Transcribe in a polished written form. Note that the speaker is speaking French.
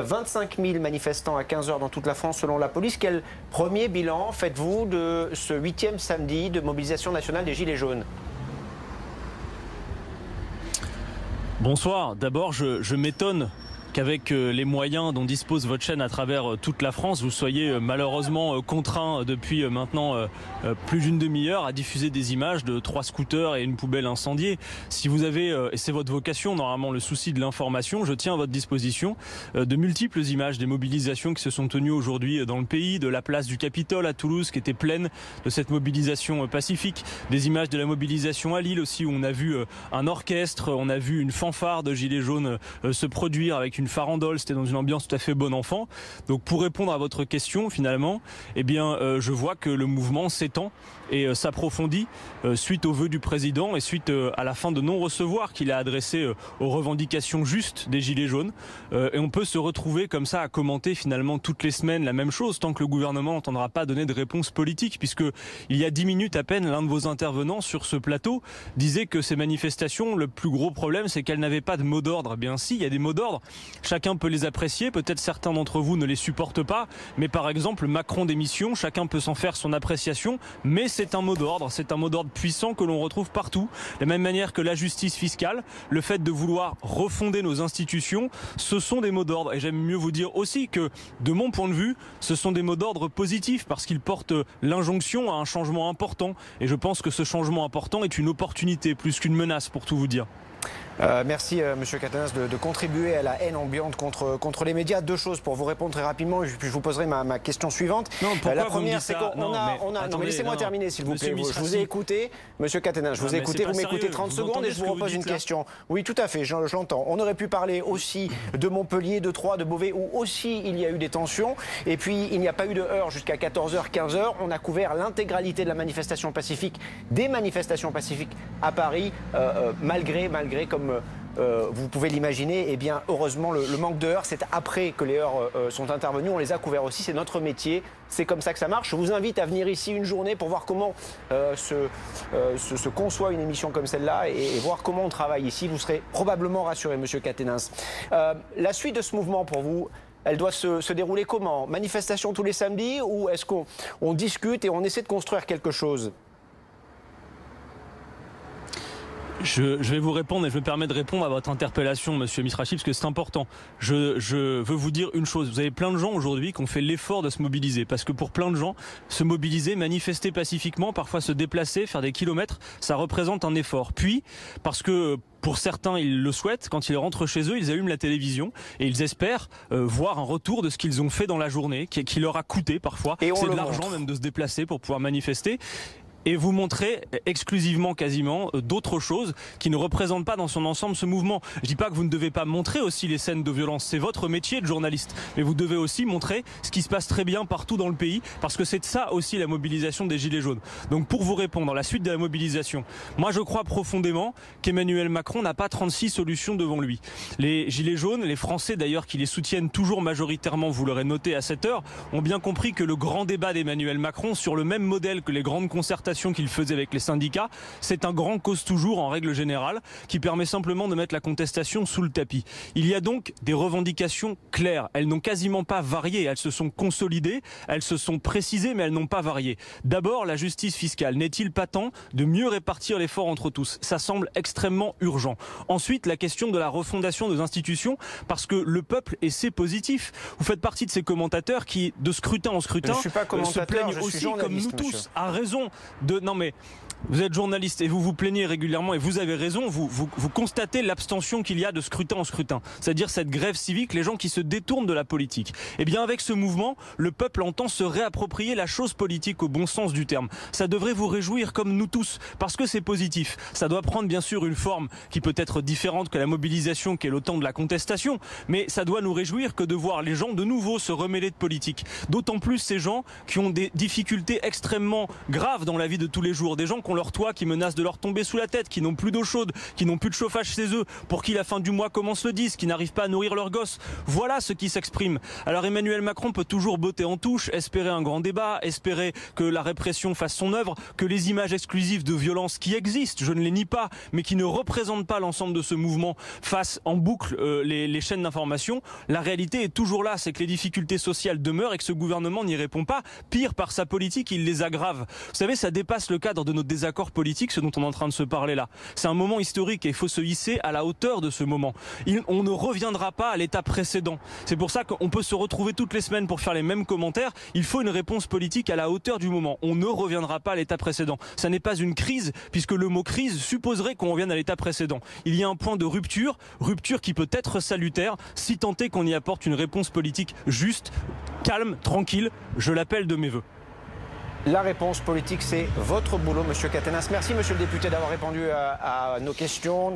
25 000 manifestants à 15 h dans toute la France selon la police. Quel premier bilan faites-vous de ce 8e samedi de mobilisation nationale des Gilets jaunes ? Bonsoir. D'abord, je m'étonne qu'avec les moyens dont dispose votre chaîne à travers toute la France, vous soyez malheureusement contraint depuis maintenant plus d'une demi-heure à diffuser des images de 3 scooters et une poubelle incendiée. Si vous avez, et c'est votre vocation, normalement le souci de l'information, je tiens à votre disposition de multiples images des mobilisations qui se sont tenues aujourd'hui dans le pays, de la place du Capitole à Toulouse qui était pleine de cette mobilisation pacifique, des images de la mobilisation à Lille aussi où on a vu un orchestre, on a vu une fanfare de Gilets jaunes se produire avec une farandole, c'était dans une ambiance tout à fait bon enfant. Donc pour répondre à votre question finalement, eh bien je vois que le mouvement s'étend et s'approfondit suite aux vœux du président et suite à la fin de non-recevoir qu'il a adressé aux revendications justes des Gilets jaunes. Et on peut se retrouver comme ça à commenter finalement toutes les semaines la même chose tant que le gouvernement n'entendra pas donner de réponse politique, puisque il y a 10 minutes à peine, l'un de vos intervenants sur ce plateau disait que ces manifestations, le plus gros problème c'est qu'elles n'avaient pas de mot d'ordre. Eh bien si, il y a des mots d'ordre. Chacun peut les apprécier, peut-être certains d'entre vous ne les supportent pas, mais par exemple Macron démission, chacun peut s'en faire son appréciation, mais c'est un mot d'ordre, c'est un mot d'ordre puissant que l'on retrouve partout. De la même manière que la justice fiscale, le fait de vouloir refonder nos institutions, ce sont des mots d'ordre. Et j'aime mieux vous dire aussi que, de mon point de vue, ce sont des mots d'ordre positifs parce qu'ils portent l'injonction à un changement important. Et je pense que ce changement important est une opportunité plus qu'une menace, pour tout vous dire. Merci Monsieur Catanès de contribuer à la haine ambiante contre les médias. 2 choses pour vous répondre très rapidement et puis je vous poserai ma question suivante. Non, la première c'est qu'on attendez, laissez-moi terminer s'il vous plaît. Je vous ai écouté, Monsieur Catanès, je vous ai écouté, vous m'écoutez 30 secondes et je vous repose une question. Oui, tout à fait, je l'entends. On aurait pu parler aussi de Montpellier, de Troyes, de Beauvais où aussi il y a eu des tensions et puis il n'y a pas eu de heurts jusqu'à 14 h, 15 h. On a couvert l'intégralité de la manifestation pacifique, des manifestations pacifiques à Paris, malgré comme vous pouvez l'imaginer, eh bien heureusement le manque de heurts, c'est après que les heurts sont intervenus, on les a couverts aussi, c'est notre métier, c'est comme ça que ça marche. Je vous invite à venir ici une journée pour voir comment se conçoit une émission comme celle-là et voir comment on travaille ici. Vous serez probablement rassuré, Monsieur Catanès. La suite de ce mouvement pour vous, elle doit se dérouler comment? Manifestation tous les samedis ou est-ce qu'on discute et on essaie de construire quelque chose? Je vais vous répondre et je me permets de répondre à votre interpellation, Monsieur Misrachi, parce que c'est important. Je veux vous dire une chose. Vous avez plein de gens aujourd'hui qui ont fait l'effort de se mobiliser. Parce que pour plein de gens, se mobiliser, manifester pacifiquement, parfois se déplacer, faire des kilomètres, ça représente un effort. Puis, parce que pour certains, ils le souhaitent, quand ils rentrent chez eux, ils allument la télévision et ils espèrent voir un retour de ce qu'ils ont fait dans la journée, qui leur a coûté parfois. C'est de l'argent même de se déplacer pour pouvoir manifester. Et vous montrez exclusivement quasiment d'autres choses qui ne représentent pas dans son ensemble ce mouvement. Je dis pas que vous ne devez pas montrer aussi les scènes de violence, c'est votre métier de journaliste. Mais vous devez aussi montrer ce qui se passe très bien partout dans le pays, parce que c'est ça aussi la mobilisation des Gilets jaunes. Donc pour vous répondre, la suite de la mobilisation, moi je crois profondément qu'Emmanuel Macron n'a pas 36 solutions devant lui. Les Gilets jaunes, les Français d'ailleurs qui les soutiennent toujours majoritairement, vous l'aurez noté à cette heure, ont bien compris que le grand débat d'Emmanuel Macron, sur le même modèle que les grandes concertations qu'il faisait avec les syndicats, c'est un grand cause toujours en règle générale qui permet simplement de mettre la contestation sous le tapis. Il y a donc des revendications claires. Elles n'ont quasiment pas varié. Elles se sont consolidées, elles se sont précisées, mais elles n'ont pas varié. D'abord, la justice fiscale. N'est-il pas temps de mieux répartir l'effort entre tous? Ça semble extrêmement urgent. Ensuite, la question de la refondation des institutions, parce que le peuple, et c'est positif, vous faites partie de ces commentateurs qui, de scrutin en scrutin, se plaignent aussi, comme nous tous, à raison. Non mais vous êtes journaliste et vous vous plaignez régulièrement et vous avez raison, vous constatez l'abstention qu'il y a de scrutin en scrutin, c'est-à-dire cette grève civique, les gens qui se détournent de la politique. Et bien avec ce mouvement, le peuple entend se réapproprier la chose politique au bon sens du terme. Ça devrait vous réjouir comme nous tous, parce que c'est positif. Ça doit prendre bien sûr une forme qui peut être différente que la mobilisation, qui est le temps de la contestation, mais ça doit nous réjouir que de voir les gens de nouveau se remêler de politique. D'autant plus ces gens qui ont des difficultés extrêmement graves dans la vie de tous les jours, des gens qui ont leur toit qui menace de leur tomber sous la tête, qui n'ont plus d'eau chaude, qui n'ont plus de chauffage chez eux, pour qui la fin du mois commence le 10, qui n'arrivent pas à nourrir leurs gosses. Voilà ce qui s'exprime. Alors Emmanuel Macron peut toujours botter en touche, espérer un grand débat, espérer que la répression fasse son œuvre, que les images exclusives de violence qui existent, je ne les nie pas, mais qui ne représentent pas l'ensemble de ce mouvement, fassent en boucle les chaînes d'information. La réalité est toujours là, c'est que les difficultés sociales demeurent et que ce gouvernement n'y répond pas. Pire, par sa politique, il les aggrave. Vous savez, ça dépasse le cadre de nos désaccords politiques, ce dont on est en train de se parler là. C'est un moment historique et il faut se hisser à la hauteur de ce moment. On ne reviendra pas à l'état précédent. C'est pour ça qu'on peut se retrouver toutes les semaines pour faire les mêmes commentaires. Il faut une réponse politique à la hauteur du moment. On ne reviendra pas à l'état précédent. Ça n'est pas une crise, puisque le mot crise supposerait qu'on revienne à l'état précédent. Il y a un point de rupture qui peut être salutaire, si tant est qu'on y apporte une réponse politique juste, calme, tranquille. Je l'appelle de mes vœux. La réponse politique, c'est votre boulot, Monsieur Caténins. Merci, Monsieur le député, d'avoir répondu à nos questions.